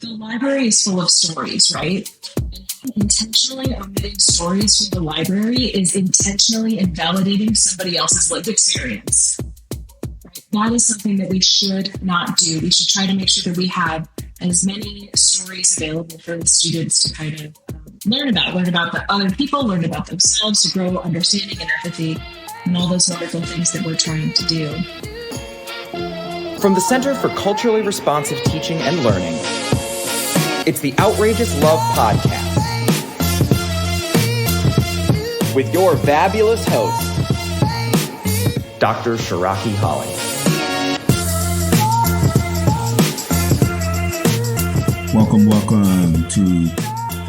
The library is full of stories, right? Intentionally omitting stories from the library is intentionally invalidating somebody else's lived experience. Right? That is something that we should not do. We should try to make sure that we have as many stories available for the students to kind of learn about the other people, learn about themselves, to grow understanding and empathy, and all those wonderful things that we're trying to do. From the Center for Culturally Responsive Teaching and Learning, it's the Outrageous Love Podcast with your fabulous host, Dr. Shiraki Holly. Welcome to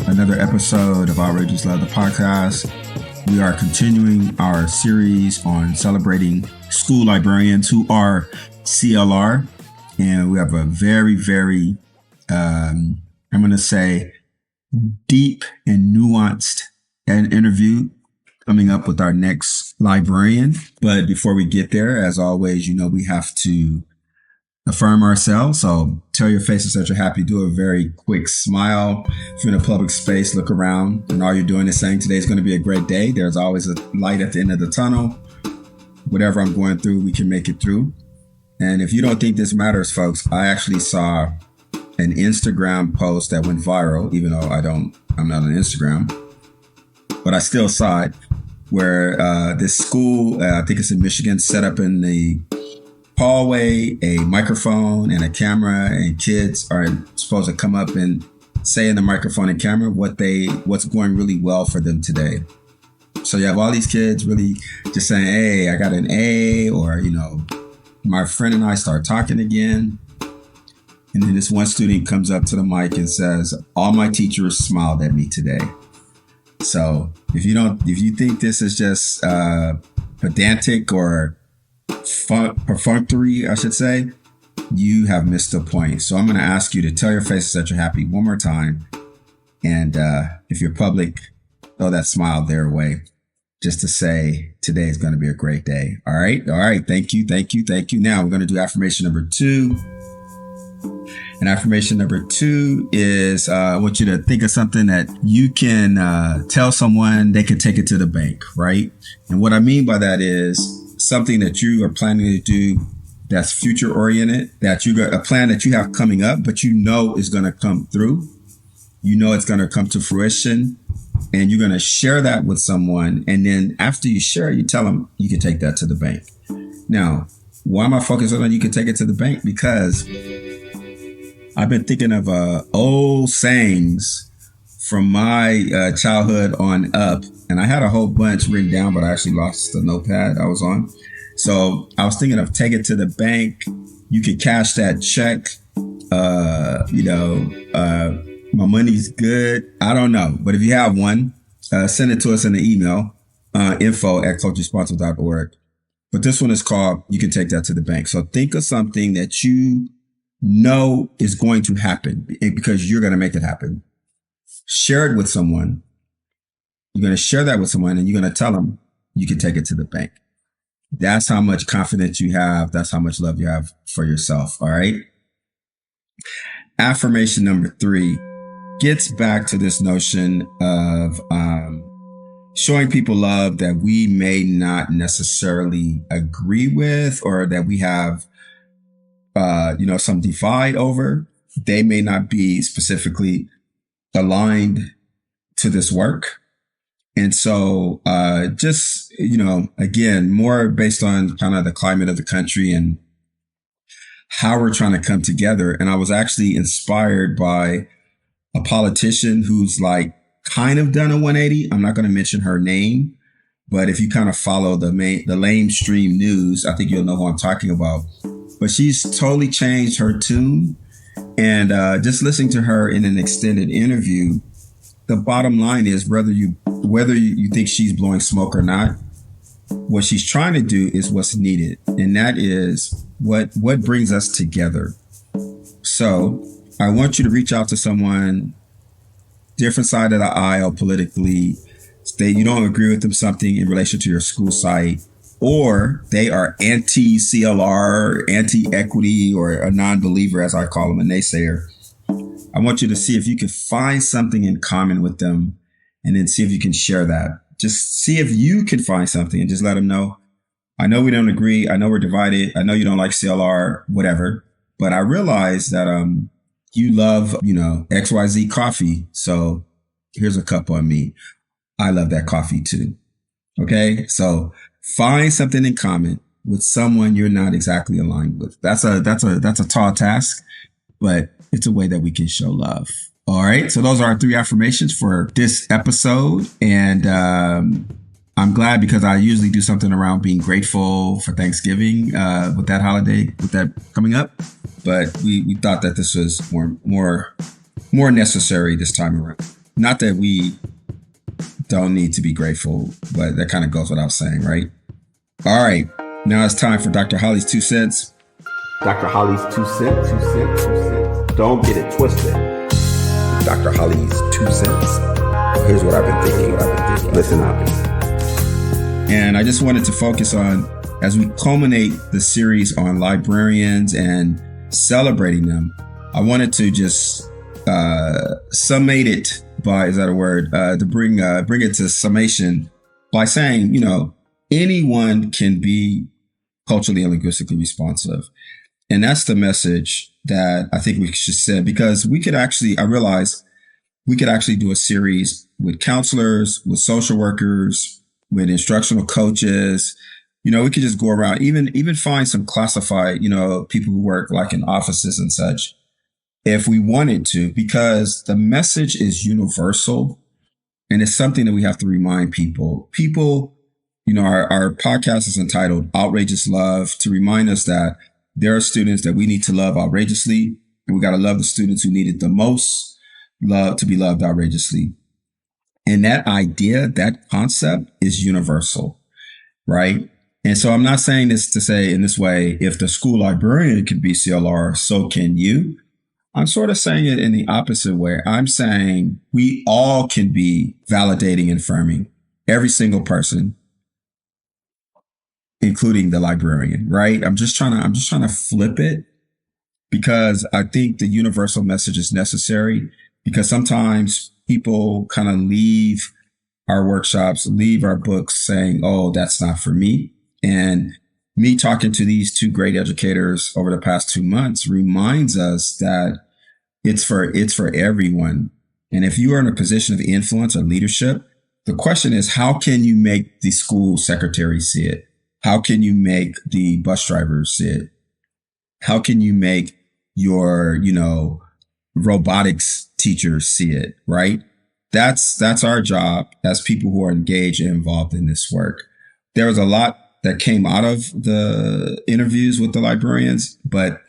another episode of Outrageous Love, the podcast. We are continuing our series on celebrating school librarians who are CLR, and we have a very, I'm going to say, deep and nuanced interview coming up with our next librarian. But before we get there, as always, we have to affirm ourselves. So tell your faces that you're happy. Do a very quick smile. If you're in a public space, look around, and all you're doing is saying today's going to be a great day. There's always a light at the end of the tunnel. Whatever I'm going through, we can make it through. And if you don't think this matters, folks, I actually saw an Instagram post that went viral, even though I'm not on Instagram, but I still saw it, where this school, I think it's in Michigan, set up in the hallway a microphone and a camera, and kids are supposed to come up and say in the microphone and camera what's going really well for them today. So you have all these kids really just saying, hey, I got an A, or, my friend and I start talking again. And then this one student comes up to the mic and says, all my teachers smiled at me today. So if you think this is just pedantic or perfunctory, I should say, you have missed the point. So I'm going to ask you to tell your faces that you're happy one more time. And if you're public, throw that smile their way, just to say today is going to be a great day. All right. Thank you. Now we're going to do affirmation number 2. And affirmation number 2 is I want you to think of something that you can tell someone they can take it to the bank, right? And what I mean by that is something that you are planning to do that's future oriented, that you got a plan that you have coming up, but is going to come through. It's going to come to fruition, and you're going to share that with someone. And then after you share, you tell them you can take that to the bank. Now, why am I focusing on you can take it to the bank? Because I've been thinking of old sayings from my childhood on up. And I had a whole bunch written down, but I actually lost the notepad I was on. So I was thinking of take it to the bank. You could cash that check. My money's good. I don't know. But if you have one, send it to us in the email, info@cultureresponsive.org. But this one is called, you can take that to the bank. So think of something that you know is going to happen because you're going to make it happen. Share it with someone. You're going to share that with someone, and you're going to tell them you can take it to the bank. That's how much confidence you have. That's how much love you have for yourself. All right. Affirmation number 3 gets back to this notion of showing people love that we may not necessarily agree with, or that we have, some divide over. They may not be specifically aligned to this work. And so again, more based on kind of the climate of the country and how we're trying to come together. And I was actually inspired by a politician who's kind of done a 180. I'm not going to mention her name, but if you kind of follow the lamestream news, I think you'll know who I'm talking about. But she's totally changed her tune. And just listening to her in an extended interview, the bottom line is whether you think she's blowing smoke or not, what she's trying to do is what's needed. And that is what brings us together. So I want you to reach out to someone, different side of the aisle politically, state you don't agree with them something in relation to your school site, or they are anti-CLR, anti-equity, or a non-believer, as I call them, a naysayer. I want you to see if you can find something in common with them and then see if you can share that. Just see if you can find something and just let them know. I know we don't agree. I know we're divided. I know you don't like CLR, whatever. But I realize that you love, XYZ coffee. So here's a cup on me. I love that coffee too. Okay. So find something in common with someone you're not exactly aligned with. That's a tall task, but it's a way that we can show love. All right. So those are our 3 affirmations for this episode. And I'm glad because I usually do something around being grateful for Thanksgiving with that holiday, with that coming up. But we thought that this was more necessary this time around. Not that we don't need to be grateful, but that kind of goes without saying, right? All right. Now it's time for Dr. Holly's 2 cents. Dr. Holly's 2 cents, 2 cents, 2 cents. Don't get it twisted. Dr. Holly's 2 cents. Here's what I've been thinking. Listen up. And I just wanted to focus on, as we culminate the series on librarians and celebrating them, I wanted to just summate it by, is that a word? To bring it to summation by saying, anyone can be culturally and linguistically responsive. And that's the message that I think we should send, because I realize we could actually do a series with counselors, with social workers, with instructional coaches. We could just go around, even find some classified, people who work like in offices and such, if we wanted to, because the message is universal and it's something that we have to remind people. Our podcast is entitled Outrageous Love, to remind us that there are students that we need to love outrageously, and we got to love the students who need it the most, love to be loved outrageously. And that idea, that concept is universal, right? And so I'm not saying this to say in this way, if the school librarian can be CLR, so can you. I'm sort of saying it in the opposite way. I'm saying we all can be validating and affirming, every single person, including the librarian, right? I'm just trying to flip it, because I think the universal message is necessary, because sometimes people kind of leave our workshops, leave our books saying, oh, that's not for me. And me talking to these 2 great educators over the past 2 months reminds us that it's for everyone. And if you are in a position of influence or leadership, the question is, how can you make the school secretary see it? How can you make the bus drivers see it? How can you make your, robotics teachers see it, right? That's our job as people who are engaged and involved in this work. There was a lot that came out of the interviews with the librarians, but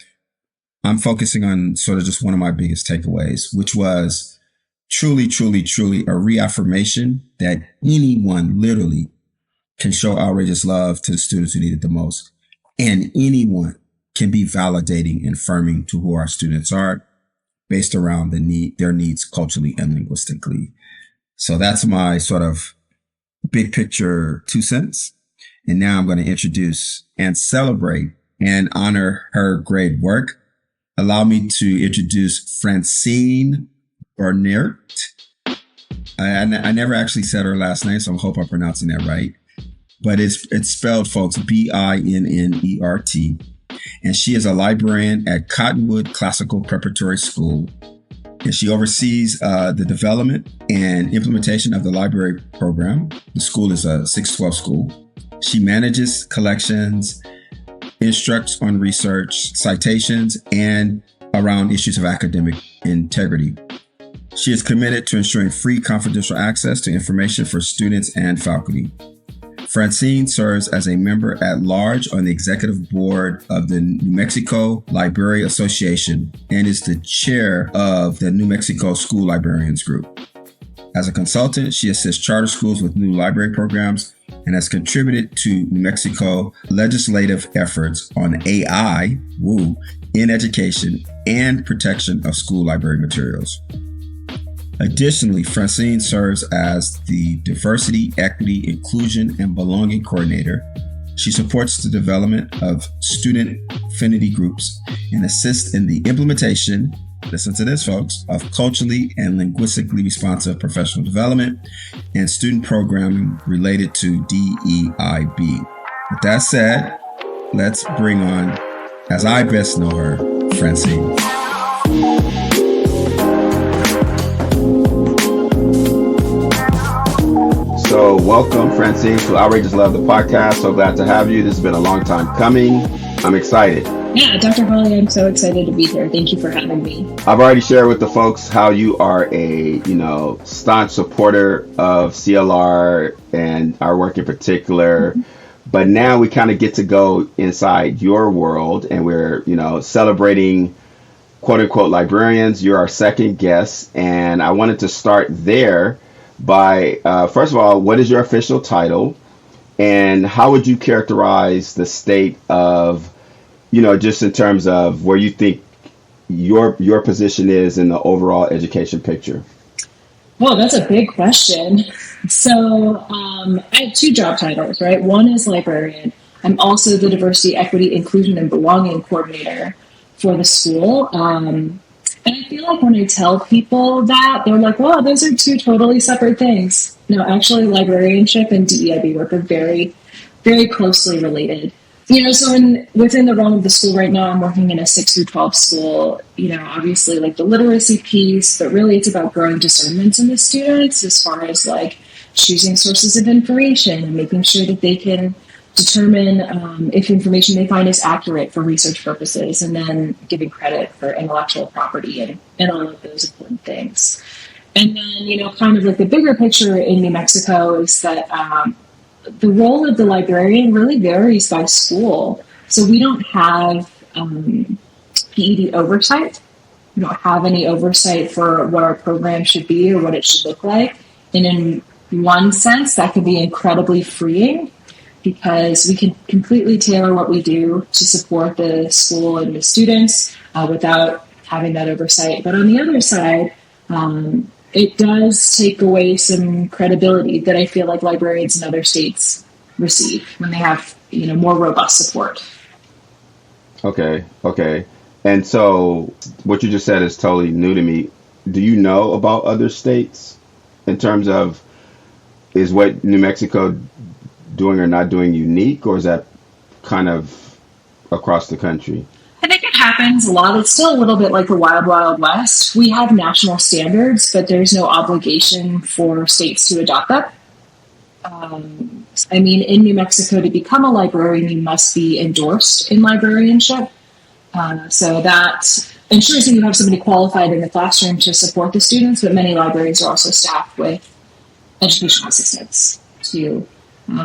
I'm focusing on sort of just one of my biggest takeaways, which was truly, truly, truly a reaffirmation that anyone literally can show outrageous love to the students who need it the most. And anyone can be validating and affirming to who our students are based around their needs culturally and linguistically. So that's my sort of big picture 2 cents. And now I'm going to introduce and celebrate and honor her great work. Allow me to introduce Francine Binnert. I never actually said her last name, so I hope I'm pronouncing that right. But it's spelled, folks, Binnert. And she is a librarian at Cottonwood Classical Preparatory School. And she oversees the development and implementation of the library program. The school is a 612 school. She manages collections, instructs on research, citations, and around issues of academic integrity. She is committed to ensuring free confidential access to information for students and faculty. Francine serves as a member at large on the executive board of the New Mexico Library Association and is the chair of the New Mexico School Librarians Group. As a consultant, she assists charter schools with new library programs and has contributed to New Mexico legislative efforts on AI, in education and protection of school library materials. Additionally, Francine serves as the Diversity, Equity, Inclusion, and Belonging Coordinator. She supports the development of student affinity groups and assists in the implementation listen to this, folks, of culturally and linguistically responsive professional development and student programming related to DEIB. With that said, let's bring on, as I best know her, Francine. So welcome, Francine, to Outrageous Love, the podcast. So glad to have you. This has been a long time coming. I'm excited. Yeah, Dr. Holly, I'm so excited to be here. Thank you for having me. I've already shared with the folks how you are a, staunch supporter of CLR and our work in particular. Mm-hmm. But now we kind of get to go inside your world, and we're, celebrating quote unquote librarians. You're our second guest, and I wanted to start there by, first of all, what is your official title, and how would you characterize the state of, just in terms of where you think your position is in the overall education picture? Well, that's a big question. So I have two job titles, right? One is librarian. I'm also the diversity, equity, inclusion, and belonging coordinator for the school. And I feel like when I tell people that, they're like, "Well, those are two totally separate things." No, actually, librarianship and DEIB work are very, very closely related. So within the realm of the school right now, I'm working in a 6 through 12 school, obviously like the literacy piece, but really it's about growing discernment in the students as far as like choosing sources of information and making sure that they can determine if information they find is accurate for research purposes, and then giving credit for intellectual property and all of those important things. And then, kind of like the bigger picture in New Mexico is that the role of the librarian really varies by school. So we don't have PED oversight. We don't have any oversight for what our program should be or what it should look like. And in one sense, that can be incredibly freeing because we can completely tailor what we do to support the school and the students without having that oversight. But on the other side, it does take away some credibility that I feel like librarians in other states receive when they have, more robust support. Okay. And so what you just said is totally new to me. Do you know about other states in terms of, is what New Mexico doing or not doing unique, or is that kind of across the country? I think it happens a lot. It's still a little bit like the wild, wild west. We have national standards, but there's no obligation for states to adopt that. In New Mexico, to become a librarian, you must be endorsed in librarianship. So that ensures that you have somebody qualified in the classroom to support the students, but many libraries are also staffed with educational assistants too.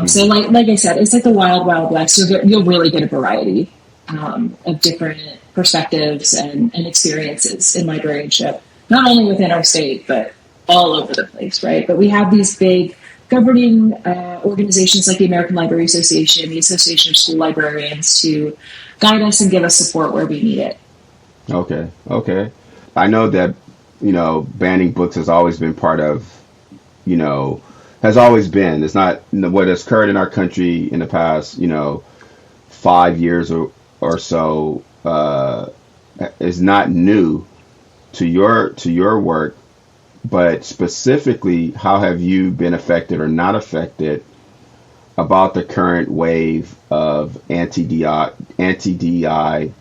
So like I said, it's like the wild, wild west. You'll really get a variety of different perspectives and experiences in librarianship, not only within our state, but all over the place, right? But we have these big governing organizations like the American Library Association, the Association of School Librarians, to guide us and give us support where we need it. Okay. I know that, banning books has always been part of, has always been. It's not what has occurred in our country in the past, 5 years or so is not new to your work, but specifically, how have you been affected or not affected about the current wave of anti-DI,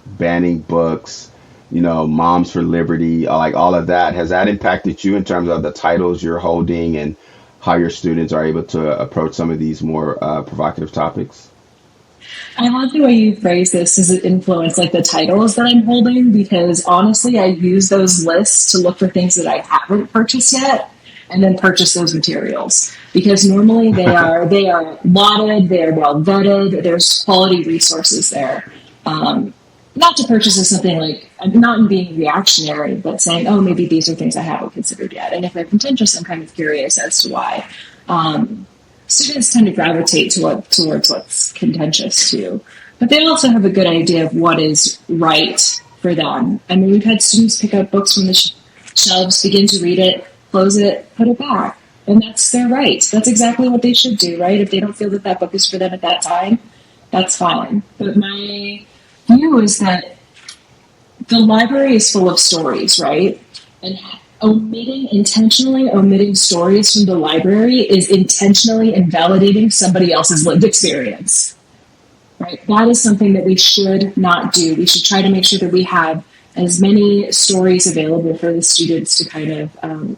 banning books, Moms for Liberty, like all of that? Has that impacted you in terms of the titles you're holding and how your students are able to approach some of these more provocative topics? I love the way you phrase this as it influence like the titles that I'm holding, because honestly, I use those lists to look for things that I haven't purchased yet and then purchase those materials, because normally they are lauded, they are well vetted, there's quality resources there. Not to purchase as something like, not in being reactionary, but saying, oh, maybe these are things I haven't considered yet. And if they're contentious, I'm kind of curious as to why. Students tend to gravitate towards what's contentious too, but they also have a good idea of what is right for them. I mean, we've had students pick up books from the shelves, begin to read it, close it, put it back, and that's their right. That's exactly what they should do, right? If they don't feel that book is for them at that time, that's fine. But my view is that the library is full of stories, right? And intentionally omitting stories from the library is intentionally invalidating somebody else's lived experience, right? That is something that we should not do. We should try to make sure that we have as many stories available for the students to kind of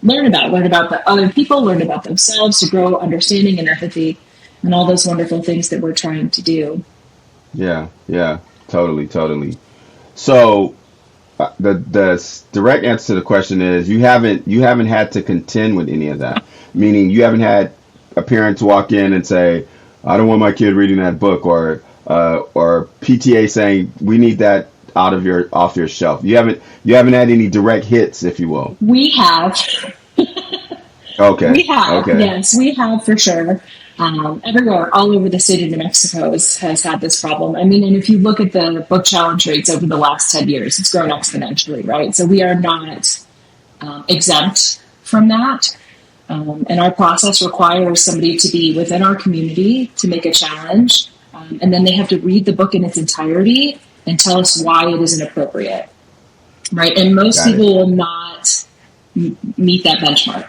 learn about the other people, learn about themselves, to grow understanding and empathy, and all those wonderful things that we're trying to do. Yeah, totally. So the direct answer to the question is you haven't had to contend with any of that. Meaning you haven't had a parent walk in and say, "I don't want my kid reading that book," or PTA saying, "We need that off your shelf." You haven't had any direct hits, if you will. We have. Okay. We have. Okay. Yes, we have for sure. Everywhere, all over the state of New Mexico has had this problem. I mean, and if you look at the book challenge rates over the last 10 years, it's grown exponentially, right? So we are not exempt from that. And our process requires somebody to be within our community to make a challenge. And then they have to read the book in its entirety and tell us why it isn't appropriate, right? And most people will not meet that benchmark.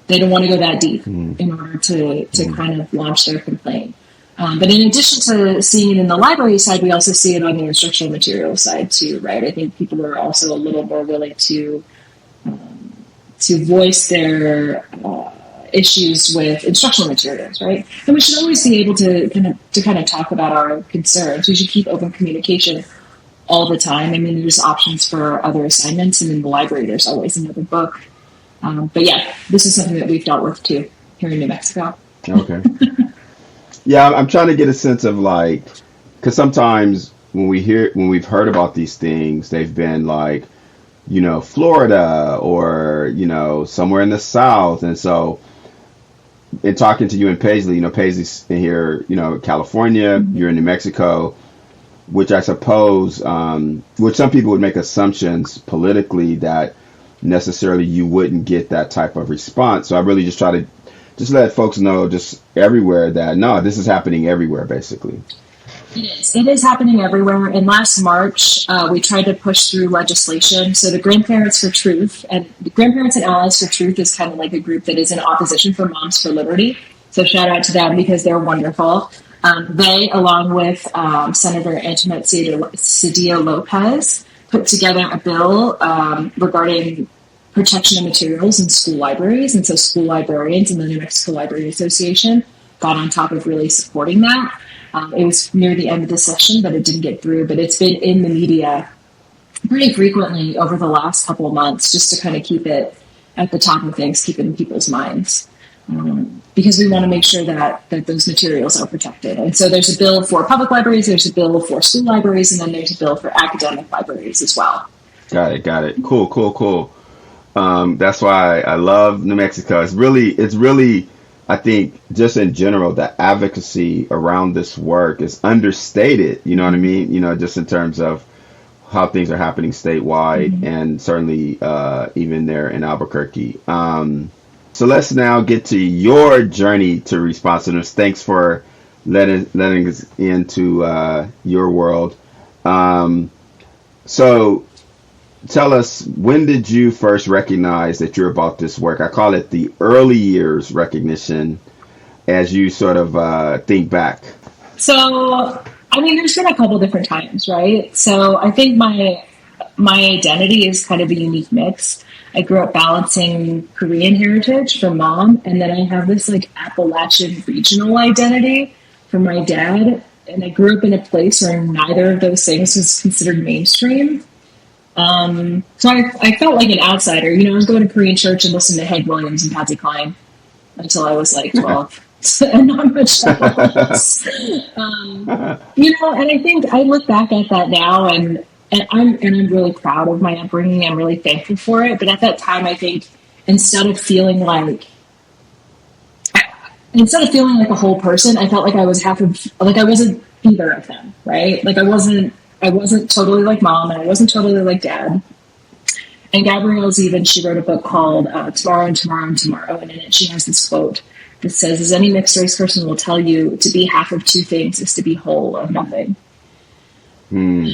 They don't want to go that deep in order to kind of launch their complaint. But in addition to seeing it in the library side, we also see it on the instructional materials side too, right? I think people are also a little more willing to voice their issues with instructional materials, right? And we should always be able to kind of talk about our concerns. We should keep open communication all the time. I mean, there's options for other assignments, and in the library, there's always another book. But yeah, this is something that we've dealt with too here in New Mexico. Okay. Yeah, I'm trying to get a sense of like, because sometimes when we've heard about these things, they've been like, Florida or, somewhere in the South. And so in talking to you and Paisley, Paisley's in here, California, you're in New Mexico, which I suppose, which some people would make assumptions politically that necessarily you wouldn't get that type of response. So I really just try to just let folks know just everywhere that, no, this is happening everywhere, basically. It is happening everywhere. And last March, we tried to push through legislation. So the Grandparents for Truth, and the Grandparents and Allies for Truth is kind of like a group that is in opposition for Moms for Liberty. So shout out to them because they're wonderful. They, along with Senator Antoinette Cedillo Lopez, put together a bill regarding protection of materials in school libraries. And so school librarians and the New Mexico Library Association got on top of really supporting that. It was near the end of the session, but it didn't get through. But it's been in the media pretty frequently over the last couple of months, just to kind of keep it at the top of things, keep it in people's minds. Because we want to make sure that those materials are protected. And so there's a bill for public libraries, there's a bill for school libraries, and then there's a bill for academic libraries as well. Got it. Cool. That's why I love New Mexico. It's really, I think, just in general, the advocacy around this work is understated. You know what I mean? Just in terms of how things are happening statewide, and certainly even there in Albuquerque. So let's now get to your journey to responsiveness. Thanks for letting us into your world. So tell us, when did you first recognize that you're about this work? I call it the early years recognition as you sort of think back. So, I mean, there's been a couple different times, right? So I think my identity is kind of a unique mix. I grew up balancing Korean heritage from mom, and then I have this like Appalachian regional identity from my dad. And I grew up in a place where neither of those things was considered mainstream. So I felt like an outsider. I was going to Korean church and listening to Hank Williams and Patsy Cline until I was like 12. And not much else. And I think I look back at that now, and I'm really proud of my upbringing. I'm really thankful for it. But at that time, I think instead of feeling like a whole person, I felt like I was I wasn't either of them, right? Like I wasn't totally like mom, and I wasn't totally like dad. And Gabrielle Zevin, she wrote a book called Tomorrow and Tomorrow and Tomorrow, and in it she has this quote that says, "As any mixed race person will tell you, to be half of two things is to be whole of nothing."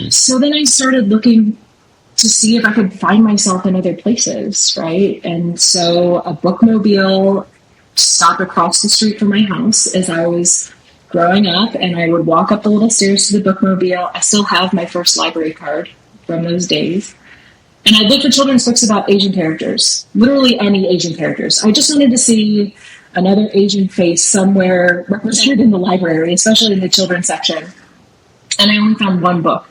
So then I started looking to see if I could find myself in other places, right? And so a bookmobile stopped across the street from my house as I was growing up, and I would walk up the little stairs to the bookmobile. I still have my first library card from those days. And I'd look for children's books about Asian characters, literally any Asian characters. I just wanted to see another Asian face somewhere represented in the library, especially in the children's section. And I only found one book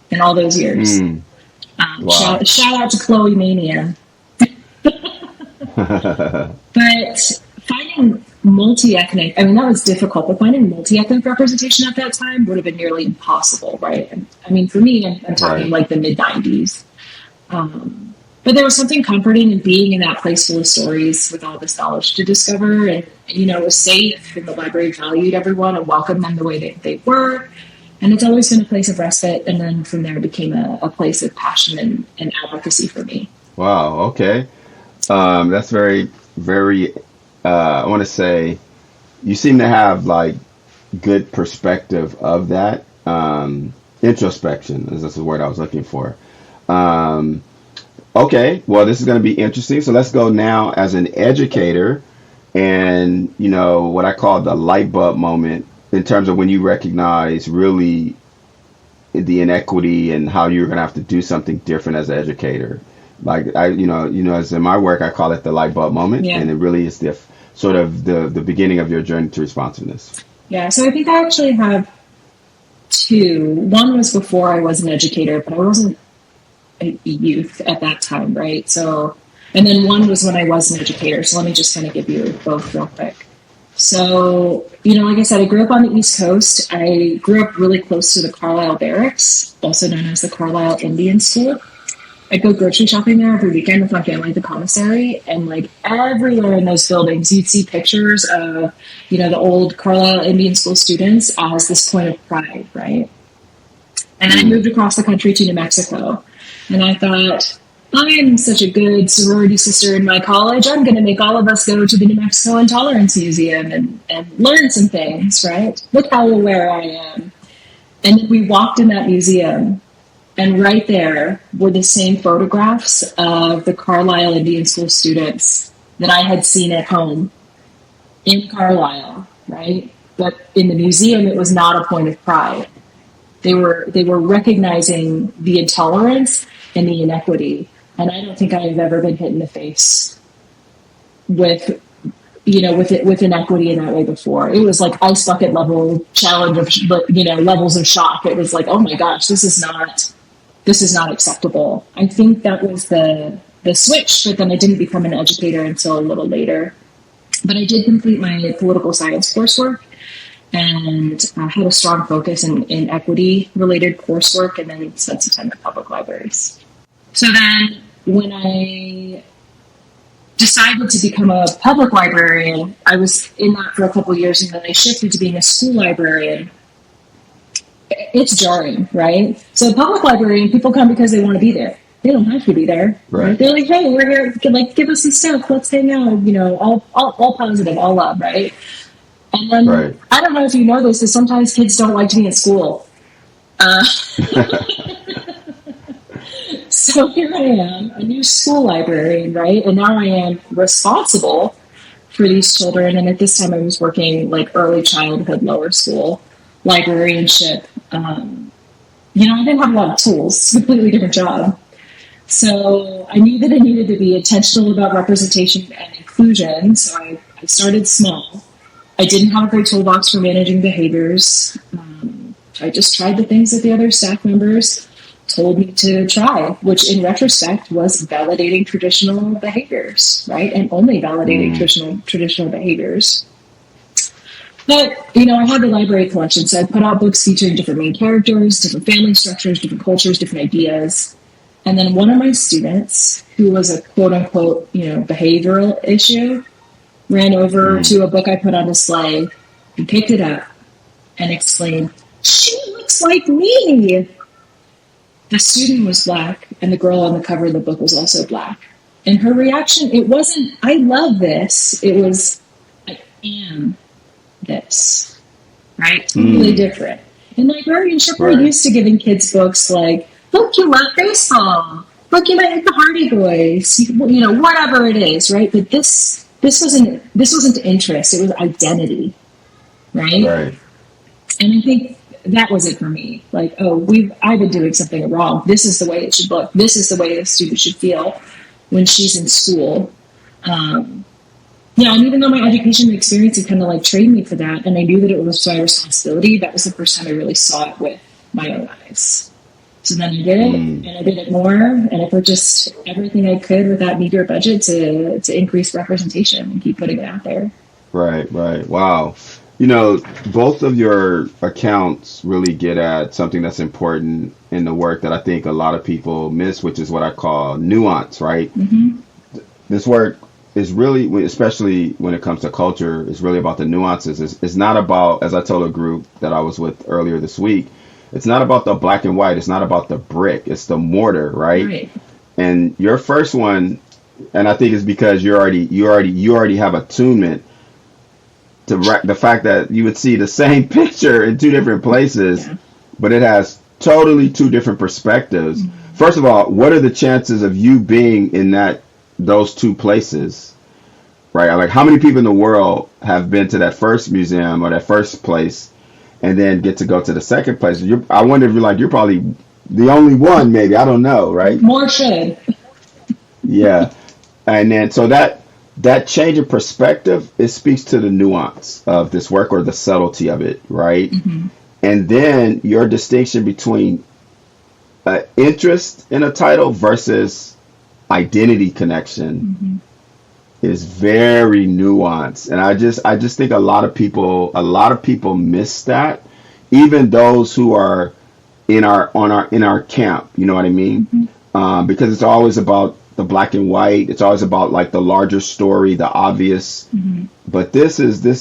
in all those years. Wow. Shout out to Chloe Mania. But finding multi-ethnic, I mean, that was difficult, but finding multi-ethnic representation at that time would have been nearly impossible, right? I mean, for me, I'm talking like the mid-90s. But there was something comforting in being in that place full of stories with all this knowledge to discover. And you know, it was safe, and the library valued everyone and welcomed them the way they were. And it's always been a place of respite. And then from there, it became a place of passion and advocacy for me. Wow. Okay. That's very, very, I want to say you seem to have like good perspective of that. Introspection is the word I was looking for. Okay. Well, this is going to be interesting. So let's go now as an educator and, you know, what I call the light bulb moment in terms of when you recognize really the inequity and how you're going to have to do something different as an educator. Like as in my work, I call it the light bulb moment, and it really is the sort of the beginning of your journey to responsiveness. Yeah. So I think I actually have two. One was before I was an educator, but I wasn't a youth at that time, right? So, and then one was when I was an educator. So let me just kind of give you both real quick. So, you know, like I said, I grew up on the East Coast. I grew up really close to the Carlisle Barracks, also known as the Carlisle Indian School. I'd go grocery shopping there every weekend with my family at the commissary, and like everywhere in those buildings, you'd see pictures of, you know, the old Carlisle Indian School students as this point of pride, right? And I moved across the country to New Mexico, and I thought, I'm such a good sorority sister in my college. I'm going to make all of us go to the New Mexico Intolerance Museum and learn some things, right? Look how aware I am. And then we walked in that museum, and right there were the same photographs of the Carlisle Indian School students that I had seen at home in Carlisle, right? But in the museum, it was not a point of pride. They were recognizing the intolerance and the inequity. And I don't think I've ever been hit in the face with inequity in that way before. It was like ice bucket level challenge of, levels of shock. It was like, oh my gosh, this is not acceptable. I think that was the switch, but then I didn't become an educator until a little later. But I did complete my political science coursework, and I had a strong focus in equity related coursework, and then spent some time at public libraries. So then when I decided to become a public librarian, I was in that for a couple of years, and then I shifted to being a school librarian. It's jarring, right? So a public librarian, people come because they want to be there. They don't have to be there. Right? They're like, hey, we're here. Like, give us some stuff. Let's hang out. You know, all positive, all love, right? And then I don't know if you know this, is sometimes kids don't like to be in school. So here I am, a new school librarian, right? And now I am responsible for these children. And at this time, I was working like early childhood, lower school librarianship. I didn't have a lot of tools, completely different job. So I knew that I needed to be intentional about representation and inclusion. So I started small. I didn't have a great toolbox for managing behaviors. I just tried the things that the other staff members told me to try, which in retrospect was validating traditional behaviors, right? And only validating traditional behaviors. But, I had the library collection, so I put out books featuring different main characters, different family structures, different cultures, different ideas. And then one of my students, who was a quote-unquote, behavioral issue, ran over to a book I put on display and picked it up and exclaimed, "She looks like me!" The student was Black, and the girl on the cover of the book was also Black. And her reaction, it wasn't, "I love this." It was, "I am this," right? Totally different. In librarianship, we're used to giving kids books like look, you love baseball. Look, you might like the Hardy Boys. Whatever it is, right? But this wasn't interest. It was identity, right? Right. And I think that was it for me. Like, I've been doing something wrong. This is the way it should look. This is the way a student should feel when she's in school. And even though my education experience had kind of like trained me for that, and I knew that it was my responsibility, that was the first time I really saw it with my own eyes. So then I did it, and I did it more, and I purchased everything I could with that meager budget to increase representation and keep putting it out there. Right. Wow. Both of your accounts really get at something that's important in the work that I think a lot of people miss, which is what I call nuance, right? Mm-hmm. This work is really, especially when it comes to culture, is really about the nuances. It's not about, as I told a group that I was with earlier this week, it's not about the black and white. It's not about the brick. It's the mortar, right? And your first one, and I think it's because you already have attunement to the fact that you would see the same picture in two different places, but it has totally two different perspectives. Mm-hmm. First of all, what are the chances of you being in those two places, right? Like, how many people in the world have been to that first museum or that first place and then get to go to the second place? I wonder if you're probably the only one, maybe. I don't know, right? More should. Yeah. And then so that change of perspective, it speaks to the nuance of this work or the subtlety of it, right? Mm-hmm. And then your distinction between interest in a title versus identity connection is very nuanced. And I just think a lot of people miss that, even those who are in our camp, you know what I mean? Mm-hmm. Because it's always about the black and white. It's always about like the larger story, the obvious. Mm-hmm. But this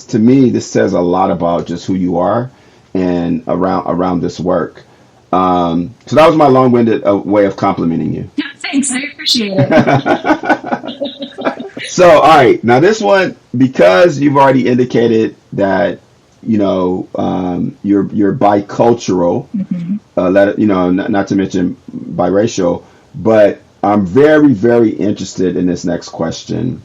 to me, this says a lot about just who you are and around this work. So that was my long-winded way of complimenting you. Yeah, thanks. I appreciate it. So, all right. Now this one, because you've already indicated that, you're bicultural, not to mention biracial, but I'm very, very interested in this next question.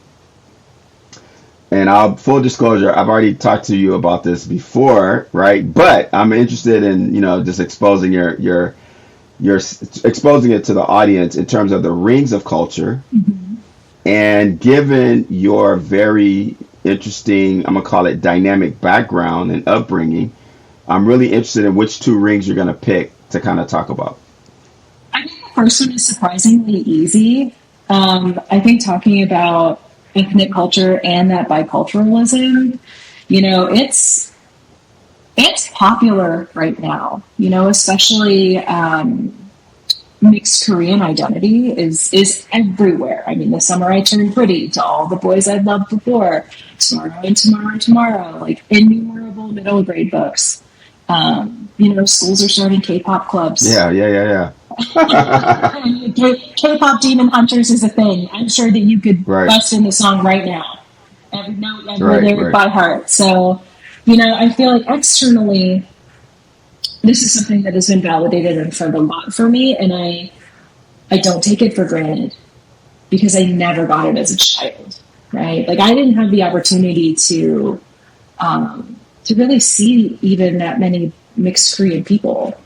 And full disclosure, I've already talked to you about this before, right? But I'm interested in, just exposing your exposing it to the audience in terms of the rings of culture. Mm-hmm. And given your very interesting, I'm gonna call it dynamic background and upbringing, I'm really interested in which two rings you're gonna pick to kind of talk about. I think the first one is surprisingly easy. I think talking about ethnic culture and that biculturalism, it's popular right now, especially mixed Korean identity is everywhere. I mean, this summer I turned pretty to all the boys I'd loved before, tomorrow, like innumerable middle grade books. Schools are starting K-pop clubs. Yeah. K-pop Demon Hunters is a thing. I'm sure that you could bust in the song right now. Every note, every lyric by heart. So, I feel like externally, this is something that has been validated and affirmed a lot for me, and I don't take it for granted because I never got it as a child, right? Like, I didn't have the opportunity to really see even that many mixed Korean people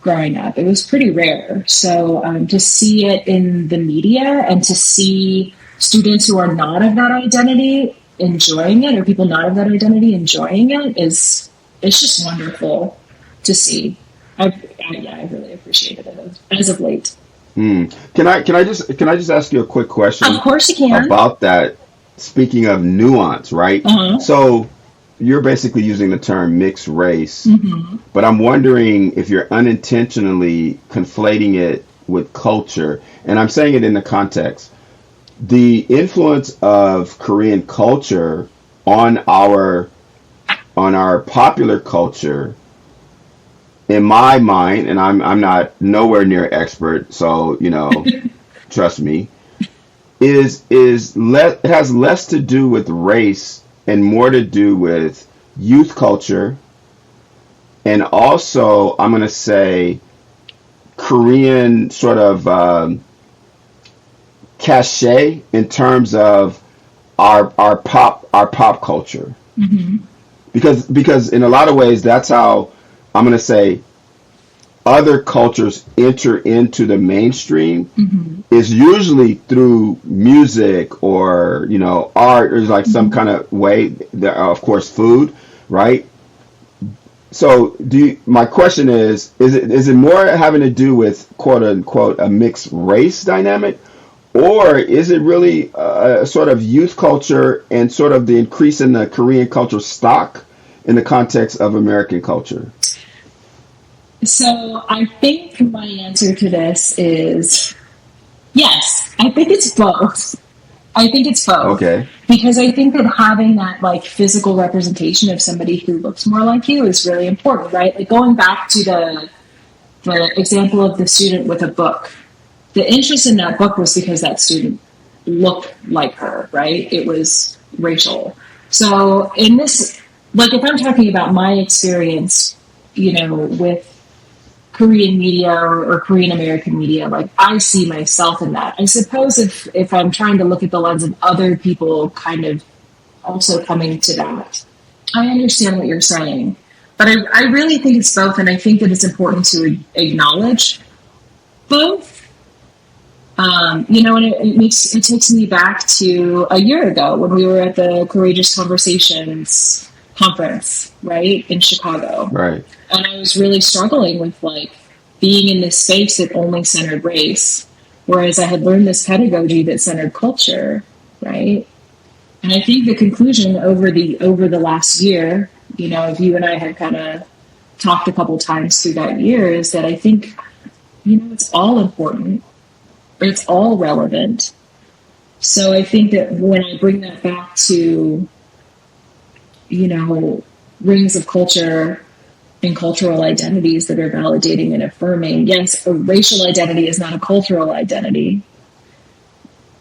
growing up. It was pretty rare. So to see it in the media and to see students who are not of that identity enjoying it, or people not of that identity enjoying it's just wonderful to see. I really appreciated it as of late. Can I just ask you a quick question? Of course you can. About that. Speaking of nuance, right? Uh-huh. So you're basically using the term mixed race, mm-hmm. but I'm wondering if you're unintentionally conflating it with culture. And I'm saying it in the context. The influence of Korean culture on our popular culture, in my mind, and I'm not nowhere near expert, so trust me, it has less to do with race and more to do with youth culture, and also I'm going to say Korean sort of cachet in terms of our pop culture. Mm-hmm. Because in a lot of ways that's how I'm going to say other cultures enter into the mainstream Mm-hmm. is usually through music or art or like some Mm-hmm. kind of way. Of course, food, right? So my question is it more having to do with quote unquote a mixed race dynamic, or is it really a sort of youth culture and sort of the increase in the Korean culture stock in the context of American culture? So I think my answer to this is yes. I think it's both. I think it's both. Okay. Because I think that having that like physical representation of somebody who looks more like you is really important, right? Like going back to the example of the student with a book. The interest in that book was because that student looked like her, right? It was racial. So in this, like if I'm talking about my experience, with Korean media or Korean American media, like I see myself in that. I suppose if I'm trying to look at the lens of other people kind of also coming to that, I understand what you're saying. But I really think it's both, and I think that it's important to acknowledge both. And it takes me back to a year ago when we were at the Courageous Conversations conference, right, in Chicago. Right. And I was really struggling with like being in this space that only centered race, whereas I had learned this pedagogy that centered culture, right? And I think the conclusion over the last year, if you and I had kind of talked a couple times through that year, is that I think, it's all important. It's all relevant. So I think that when I bring that back to, rings of culture and cultural identities that are validating and affirming, yes, a racial identity is not a cultural identity.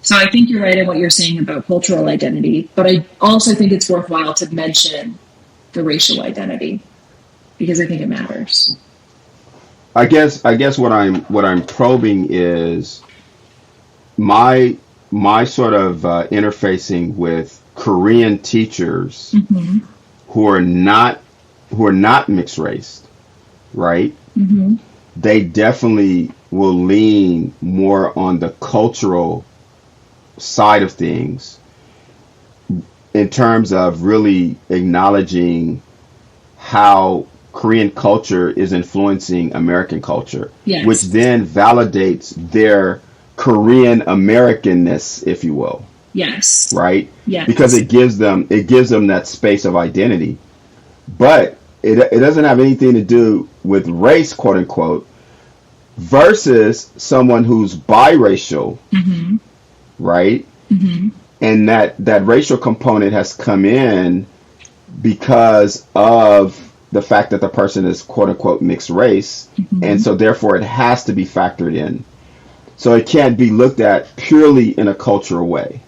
So I think you're right in what you're saying about cultural identity, but I also think it's worthwhile to mention the racial identity because I think it matters. I guess what I'm probing is my sort of interfacing with Korean teachers Mm-hmm. who are not mixed race, right? Mm-hmm. They definitely will lean more on the cultural side of things in terms of really acknowledging how Korean culture is influencing American culture, Yes. which then validates their Korean Americanness, if you will. Yes. Right? Yes. Because it gives them that space of identity. But it doesn't have anything to do with race, quote unquote, versus someone who's biracial, Mm-hmm. right? Mm-hmm. And that racial component has come in because of the fact that the person is quote unquote mixed race, Mm-hmm. and so therefore it has to be factored in. So it can't be looked at purely in a cultural way.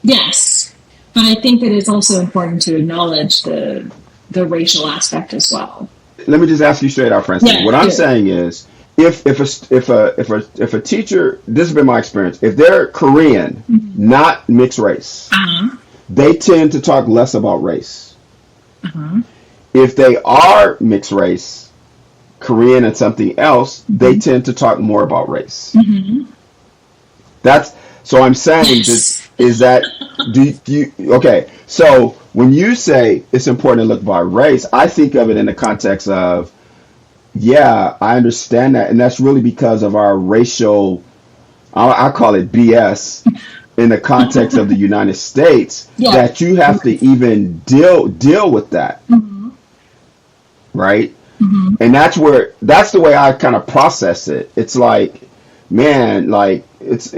Yes. But I think that it's also important to acknowledge the racial aspect as well. Let me just ask you straight out, Francine. Yeah, what I'm yeah. saying is, if a teacher, this has been my experience, if they're Korean, Mm-hmm. not mixed race, Uh-huh. they tend to talk less about race. Uh-huh. If they are mixed race, Korean and something else, Mm-hmm. they tend to talk more about race. Mm-hmm. That's so I'm saying Yes. is that do you okay, so when you say it's important to look by race, I think of it in the context of, yeah, I understand that, and that's really because of our racial, I call it BS, in the context of the United States, Yeah. that you have to even deal with that, Mm-hmm. right? Mm-hmm. And that's the way I kind of process it. It's like, man, like it's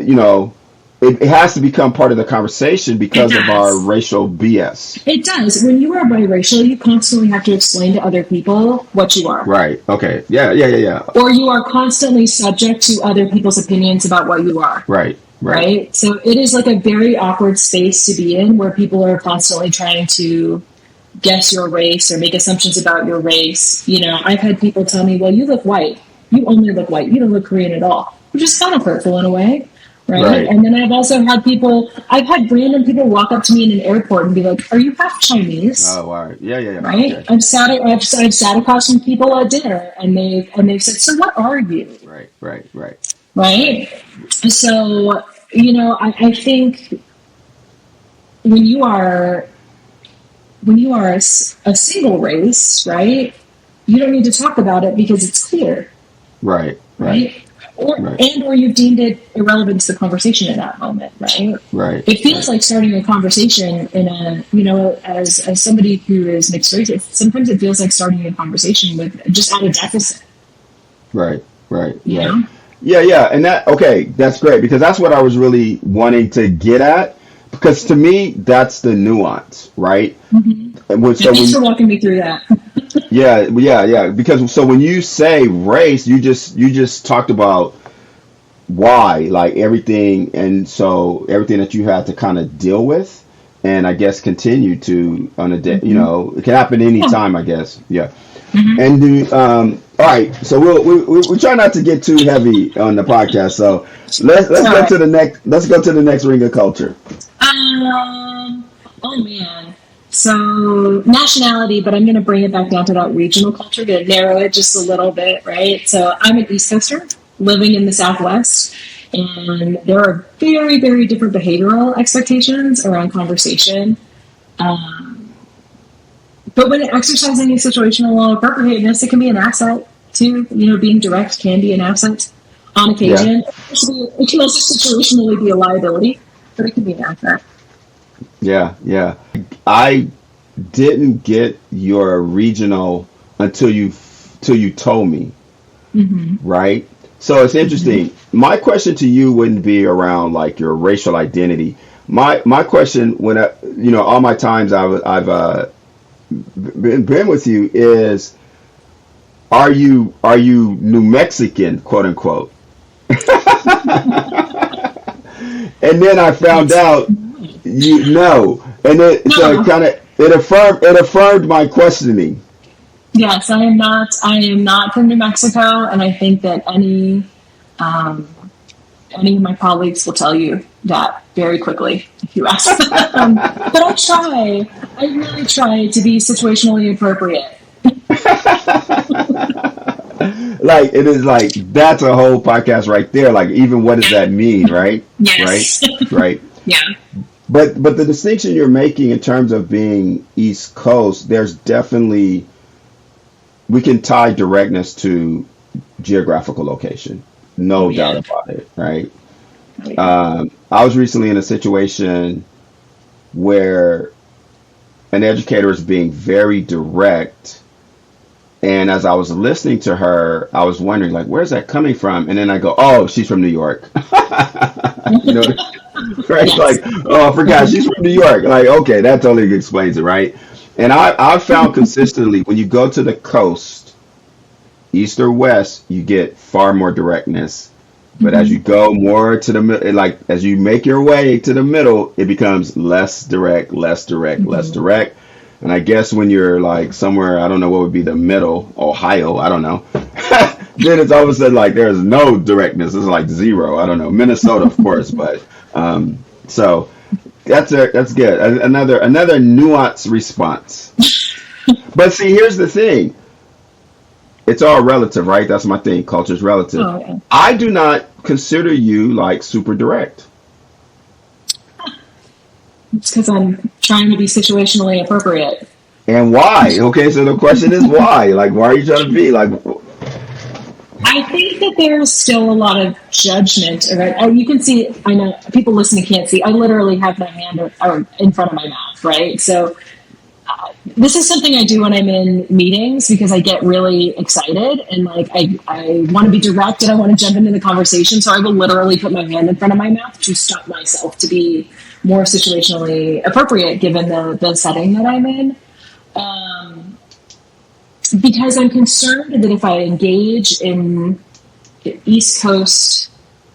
it has to become part of the conversation because It of does. our racial BS. It does. When you are biracial, you constantly have to explain to other people what you are. Right. Okay. Yeah. Or you are constantly subject to other people's opinions about what you are. Right. Right? So it is like a very awkward space to be in where people are constantly trying to guess your race or make assumptions about your race. I've had people tell me, well, you look white. you only look white, you don't look Korean at all, which is kind of hurtful in a way. Right. Right. And then I've had random people walk up to me in an airport and be like, "Are you half Chinese?" Oh, all right. Yeah. Right. Okay. I've sat across from people at dinner and they've said, "So what are you?" Right. Right. So, I think when you are a single race, right, you don't need to talk about it because it's clear. Right. Or you've deemed it irrelevant to the conversation in that moment, right? Right. It feels like starting a conversation as somebody who is mixed race, sometimes it feels like starting a conversation with just at a deficit. Right. You know? Yeah. And that's great, because that's what I was really wanting to get at, because to me, that's the nuance, right? Mm-hmm. And thanks for walking me through that. Yeah. Because so when you say race, you just talked about why, like everything, and so everything that you had to kind of deal with, and I guess continue to on a day. It can happen anytime, I guess. Yeah. Mm-hmm. And all right, so we try not to get too heavy on the podcast. So let's go to the next. Let's go to the next ring of culture. Oh man. So nationality, but I'm going to bring it back down to that regional culture to narrow it just a little bit, right? So I'm an East Coaster living in the Southwest, and there are very, very different behavioral expectations around conversation. But when exercising situational appropriateness, it can be an asset too. Being direct can be an asset on occasion. Yeah. It can also situationally be a liability, but it can be an asset. Yeah. I didn't get your regional until you told me, right? So it's interesting. Mm-hmm. My question to you wouldn't be around like your racial identity. My question, when all my times I've been with you, is, are you New Mexican, quote unquote? And then I found out and it affirmed my questioning. Yes, I am not from New Mexico, and I think that any of my colleagues will tell you that very quickly if you ask them. But I really try to be situationally appropriate. Like, it is like, that's a whole podcast right there. Like, even what does that mean, right? Yes. Right. Yeah. But the distinction you're making in terms of being East Coast, there's definitely, we can tie directness to geographical location. No doubt about it, right? I was recently in a situation where an educator is being very direct, and as I was listening to her, I was wondering, like, where's that coming from? And then I go, oh, she's from New York. Right? Yes. Like, oh, I forgot, she's from New York. Like, okay, that totally explains it, right? And I've found consistently, when you go to the coast, east or west, you get far more directness. But as you go more to the middle, like as you make your way to the middle, it becomes less direct. And I guess when you're like somewhere, I don't know what would be the middle, Ohio, I don't know. Then it's all of a sudden like there's no directness. It's like zero. I don't know. Minnesota, of course, but so that's good. Another nuanced response. But see, here's the thing. It's all relative, right? That's my thing. Culture's relative. Oh, okay. I do not consider you like super direct. It's because I'm trying to be situationally appropriate. And why? Okay, so the question is why? Like, why are you trying to be like? I think that there's still a lot of judgment. Right? You can see, I know people listening can't see. I literally have my hand in front of my mouth, right? So this is something I do when I'm in meetings because I get really excited and like I want to be direct and I want to jump into the conversation. So I will literally put my hand in front of my mouth to stop myself to be more situationally appropriate given the setting that I'm in. Because I'm concerned that if I engage in East Coast,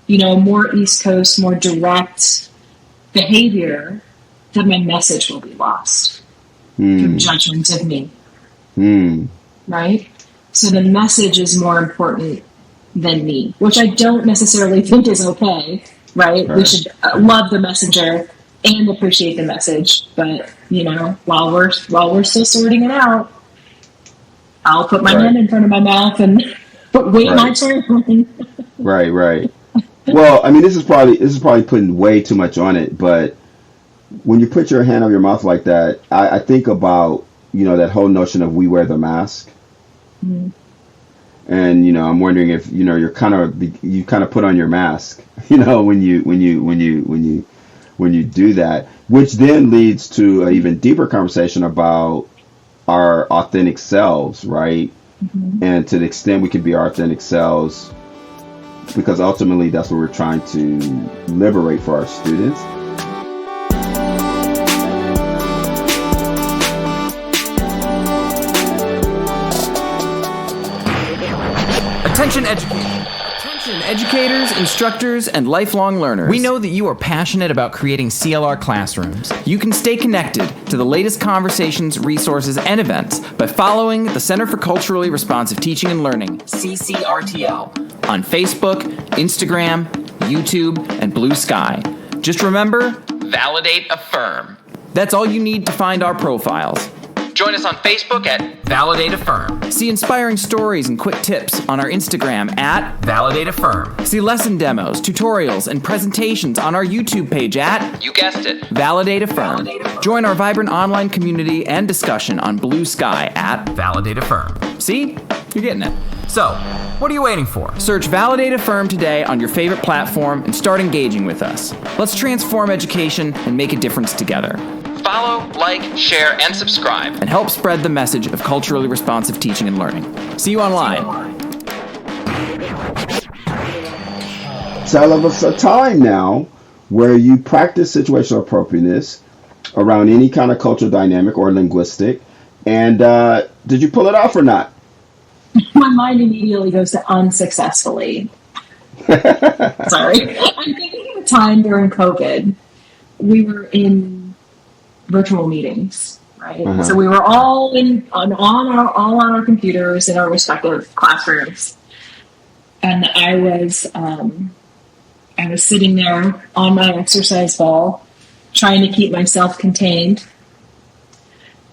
more East Coast, more direct behavior, that my message will be lost. Through judgment of me. Right? So the message is more important than me, which I don't necessarily think is okay, right? We should love the messenger and appreciate the message, but while we're still sorting it out, I'll put my hand in front of my mouth and wait my turn. Right. Well, I mean, this is probably putting way too much on it, but when you put your hand on your mouth like that, I think about that whole notion of we wear the mask. Mm-hmm. And I'm wondering if you kind of put on your mask when you do that, which then leads to an even deeper conversation about our authentic selves, right? Mm-hmm. And to the extent we can be our authentic selves, because ultimately that's what we're trying to liberate for our students. Attention educators, instructors, and lifelong learners. We know that you are passionate about creating CLR classrooms. You can stay connected to the latest conversations, resources, and events by following the Center for Culturally Responsive Teaching and Learning, CCRTL, on Facebook, Instagram, YouTube, and Blue Sky. Just remember, validate, affirm. That's all you need to find our profiles. Join us on Facebook at Validate Affirm. See inspiring stories and quick tips on our Instagram at Validate Affirm. See lesson demos, tutorials, and presentations on our YouTube page at, you guessed it, Validate Affirm. Join our vibrant online community and discussion on Blue Sky at Validate Affirm. See? You're getting it. So, what are you waiting for? Search Validate Affirm today on your favorite platform and start engaging with us. Let's transform education and make a difference together. Follow, like, share, and subscribe, and help spread the message of culturally responsive teaching and learning. See you online. Tell us a time now where you practice situational appropriateness around any kind of cultural dynamic or linguistic, and did you pull it off or not? My mind immediately goes to unsuccessfully. Sorry. I'm thinking of a time during COVID. We were in virtual meetings, right? Uh-huh. So we were all on our computers in our respective classrooms, and I was sitting there on my exercise ball, trying to keep myself contained,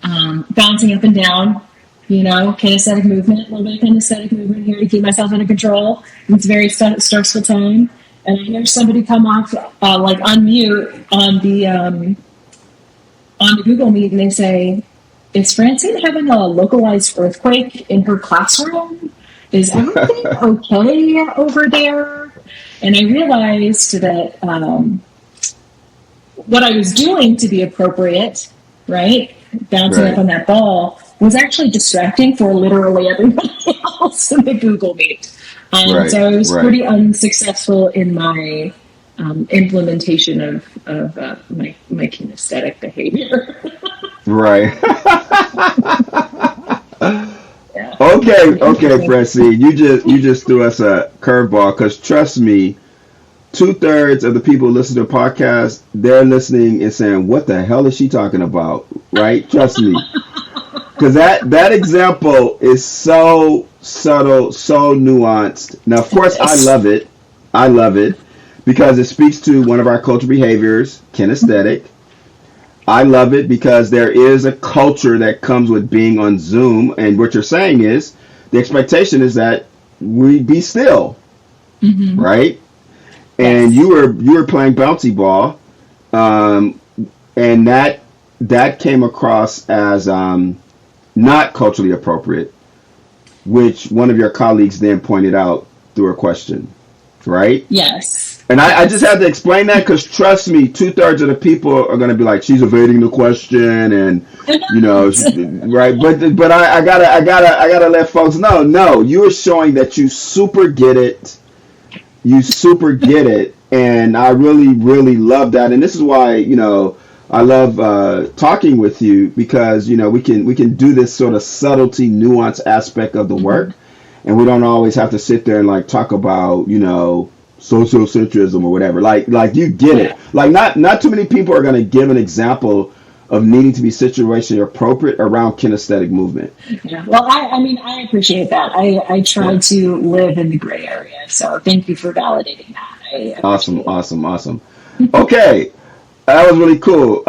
bouncing up and down, kinesthetic movement, a little bit of kinesthetic movement here to keep myself under control. It's a very stressful time, and I hear somebody come off unmute on the Google Meet, and they say, "Is Francine having a localized earthquake in her classroom? Is everything okay over there?" And I realized that what I was doing to be appropriate, right, bouncing up on that ball, was actually distracting for literally everybody else in the Google Meet. So I was pretty unsuccessful in my implementation of my kinesthetic behavior. Right. Yeah. Okay, Francine, you just threw us a curveball, because trust me, 2/3 of the people who listen to the podcast, they're listening and saying, "What the hell is she talking about?" Right? Trust me, because that example is so subtle, so nuanced. Now, of course, I love it. Because it speaks to one of our cultural behaviors, kinesthetic. I love it because there is a culture that comes with being on Zoom, and what you're saying is the expectation is that we be still, right? And you were playing bouncy ball, and that came across as not culturally appropriate, which one of your colleagues then pointed out through a question, right? Yes. And I just had to explain that, because trust me, 2/3 of the people are going to be like, "She's evading the question," and right. But I gotta let folks know. No, you are showing that you super get it. You super get it, and I really, really love that. And this is why I love talking with you, because we can do this sort of subtlety, nuance aspect of the work, and we don't always have to sit there and talk about sociocentrism or whatever. Like you get it. Like not too many people are going to give an example of needing to be situationally appropriate around kinesthetic movement. Yeah. Well, I mean, I appreciate that. I try Yeah. to live in the gray area. So thank you for validating that. I Awesome, appreciate awesome, awesome. Okay, that was really cool.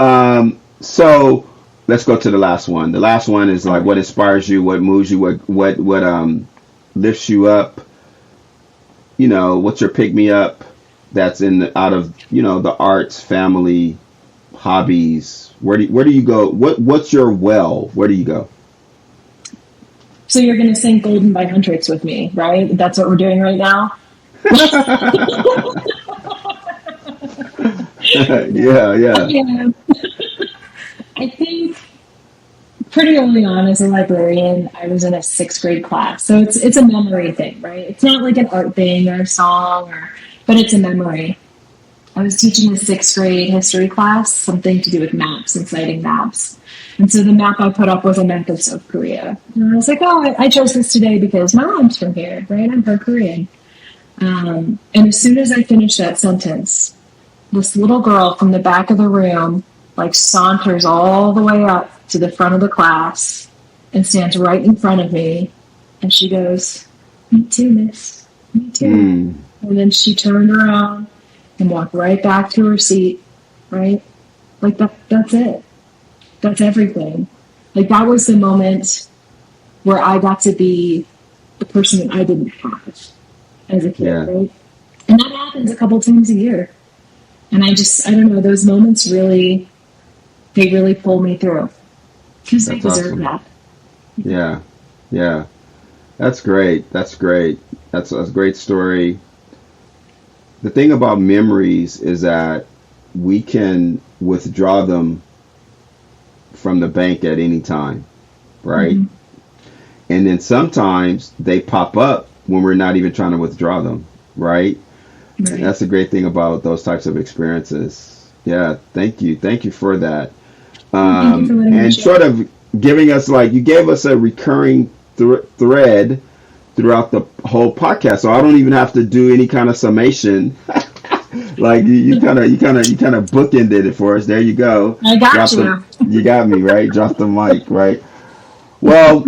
So let's go to the last one. The last one is like what inspires you, what moves you, what lifts you up. You know, what's your pick me up? That's out of the arts, family, hobbies. Where do you go? What's your well? Where do you go? So you're going to sing Golden by Huntrix with me, right? That's what we're doing right now? Yeah, yeah. Yeah. I think pretty early on as a librarian, I was in a sixth grade class. So it's a memory thing, right? It's not like an art thing or a song, but it's a memory. I was teaching a sixth grade history class, something to do with maps and citing maps. And so the map I put up was a map of South Korea. And I was like, oh, I chose this today because my mom's from here, right? I'm her Korean. And as soon as I finished that sentence, this little girl from the back of the room like saunters all the way up to the front of the class and stands right in front of me. And she goes, me too, miss. Me too. And then she turned around and walked right back to her seat, right? Like that's it. That's everything. Like that was the moment where I got to be the person that I didn't have as a kid, Yeah. right? And that happens a couple times a year. And I don't know, those moments they really pull me through. Because they That's deserve awesome. that. Yeah, yeah. That's great. That's great. That's a great story. The thing about memories is that we can withdraw them from the bank at any time, right? Mm-hmm. And then sometimes they pop up when we're not even trying to withdraw them, right? Right. That's the great thing about those types of experiences. Yeah, thank you. Thank you for that. Thank you for letting me And share. sort of giving us you gave us a recurring thread throughout the whole podcast. So I don't even have to do any kind of summation. Like you kind of bookended it for us. There you go. I got you. You got me right. Drop the mic, right? Well,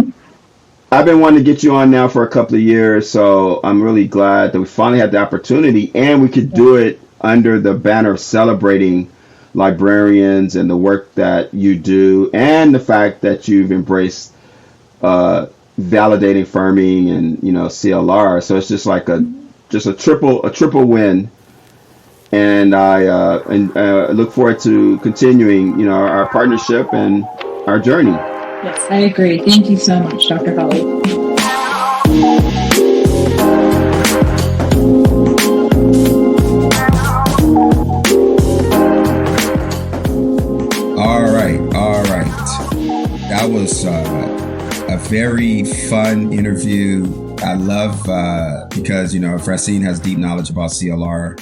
I've been wanting to get you on now for a couple of years, so I'm really glad that we finally had the opportunity, and we could do it under the banner of celebrating librarians and the work that you do, and the fact that you've embraced validating firming and CLR. So it's just like a triple win. And I look forward to continuing our partnership and our journey. Yes, I agree. Thank you so much, Dr. Holly. All right. That was a very fun interview. I love because Francine has deep knowledge about CLR,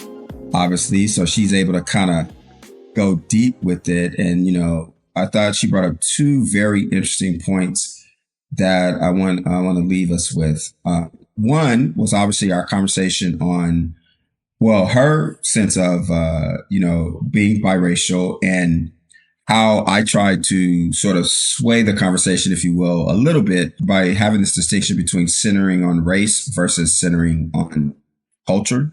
obviously, so she's able to kind of go deep with it. And I thought she brought up two very interesting points that I want to leave us with. One was obviously our conversation on, her sense of being biracial, and how I tried to sort of sway the conversation, if you will, a little bit by having this distinction between centering on race versus centering on culture,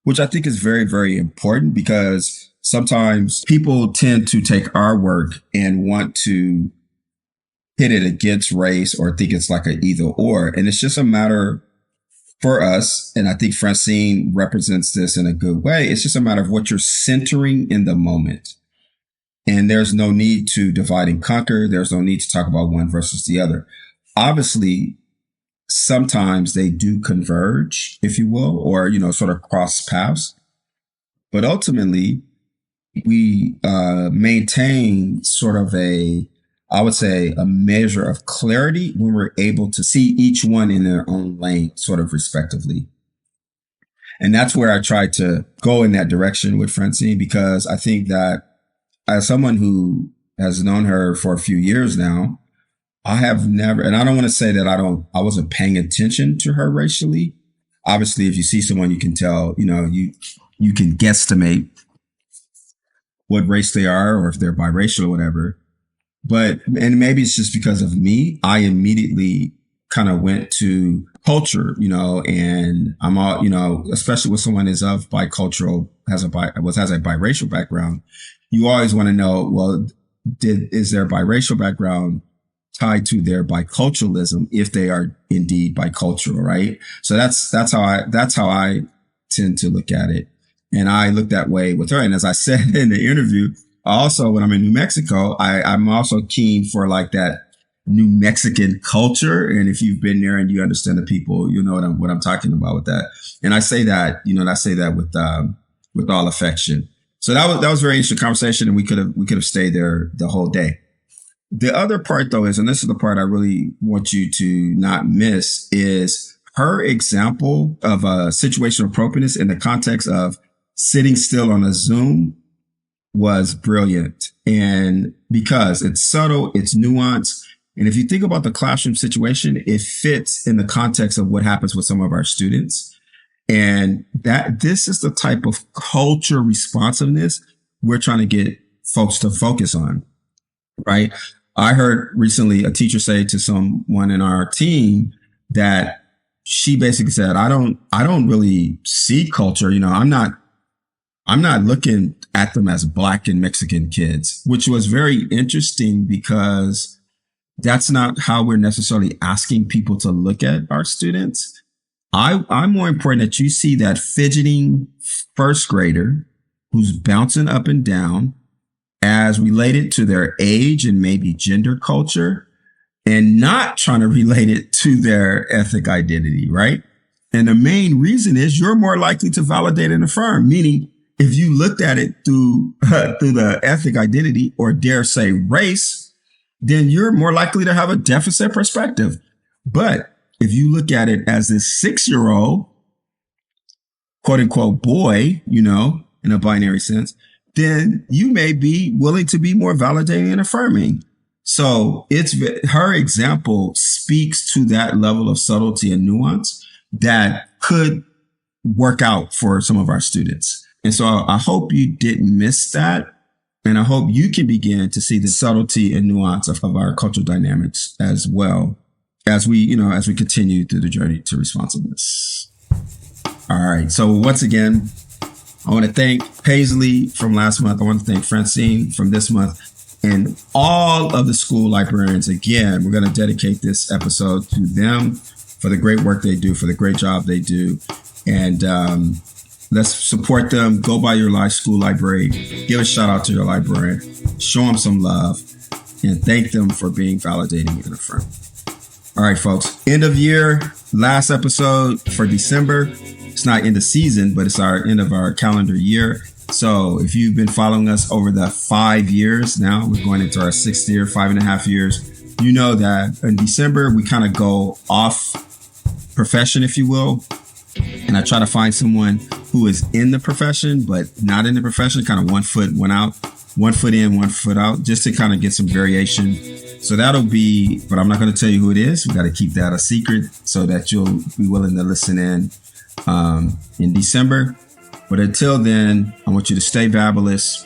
which I think is very, very important, because sometimes people tend to take our work and want to hit it against race or think it's like an either or. And it's just a matter for us, and I think Francine represents this in a good way. It's just a matter of what you're centering in the moment. And there's no need to divide and conquer. There's no need to talk about one versus the other. Obviously, sometimes they do converge, if you will, or, sort of cross paths. But ultimately, we maintain sort of I would say, a measure of clarity when we're able to see each one in their own lane, sort of respectively. And that's where I try to go in that direction with Francine, because I think that as someone who has known her for a few years now, I have never, and I don't want to say that I wasn't paying attention to her racially. Obviously, if you see someone, you can tell, you can guesstimate. what race they are or if they're biracial or whatever. But, and maybe it's just because of me, I immediately kind of went to culture, and I'm all, especially with someone is of bicultural, has a biracial background. You always want to know, well, is their biracial background tied to their biculturalism if they are indeed bicultural, right? So that's how I tend to look at it. And I look that way with her. And as I said in the interview, also when I'm in New Mexico, I'm also keen for like that New Mexican culture. And if you've been there and you understand the people, you know what I'm talking about with that. And I say that, I say that with all affection. So that was a very interesting conversation, and we could have stayed there the whole day. The other part though is, and this is the part I really want you to not miss, is her example of a situational appropriateness in the context of sitting still on a Zoom was brilliant. And because it's subtle, it's nuanced. And if you think about the classroom situation, it fits in the context of what happens with some of our students. And that this is the type of culture responsiveness we're trying to get folks to focus on, right? I heard recently a teacher say to someone in our team that she basically said, I don't really see culture. I'm not looking at them as Black and Mexican kids, which was very interesting because that's not how we're necessarily asking people to look at our students. I'm more important that you see that fidgeting first grader who's bouncing up and down as related to their age and maybe gender culture, and not trying to relate it to their ethnic identity, right? And the main reason is you're more likely to validate and affirm, meaning if you looked at it through the ethnic identity, or dare say race, then you're more likely to have a deficit perspective. But if you look at it as this 6-year-old, quote unquote, boy, in a binary sense, then you may be willing to be more validating and affirming. So her example speaks to that level of subtlety and nuance that could work out for some of our students. And so I hope you didn't miss that. And I hope you can begin to see the subtlety and nuance of our cultural dynamics as well as we continue through the journey to responsiveness. All right. So once again, I want to thank Paisley from last month. I want to thank Francine from this month, and all of the school librarians. Again, we're going to dedicate this episode to them for the great work they do, for the great job they do. And let's support them. Go by your live school library. Give a shout out to your librarian. Show them some love and thank them for being validating and affirming. All right, folks. End of year, last episode for December. It's not end of season, but it's our end of our calendar year. So if you've been following us over the 5 years now, we're going into our 6th year, 5.5 years. You know that in December, we kind of go off profession, if you will. And I try to find someone who is in the profession, but not in the profession, kind of 1 foot, 1 out, 1 foot in, 1 foot out, just to kind of get some variation. So that'll be, but I'm not going to tell you who it is. We got to keep that a secret so that you'll be willing to listen in December. But until then, I want you to stay fabulous,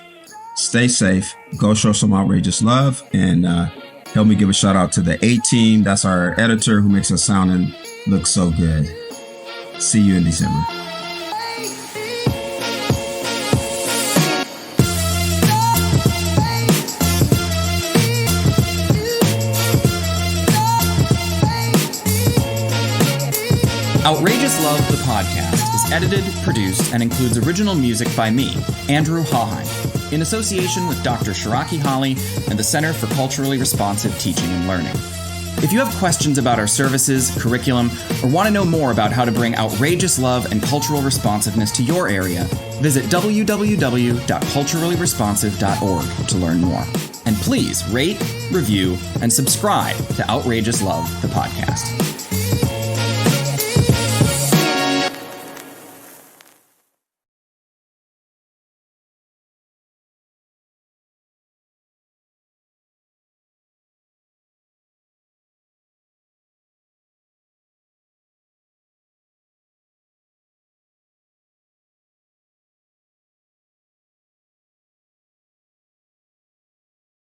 stay safe, go show some outrageous love, and help me give a shout out to the A-Team. That's our editor who makes us sound and look so good. See you in December. Outrageous Love, the podcast, is edited, produced, and includes original music by me, Andrew Haheim, in association with Dr. Shiraki Holly and the Center for Culturally Responsive Teaching and Learning. If you have questions about our services, curriculum, or want to know more about how to bring outrageous love and cultural responsiveness to your area, visit www.culturallyresponsive.org to learn more. And please rate, review, and subscribe to Outrageous Love, the podcast.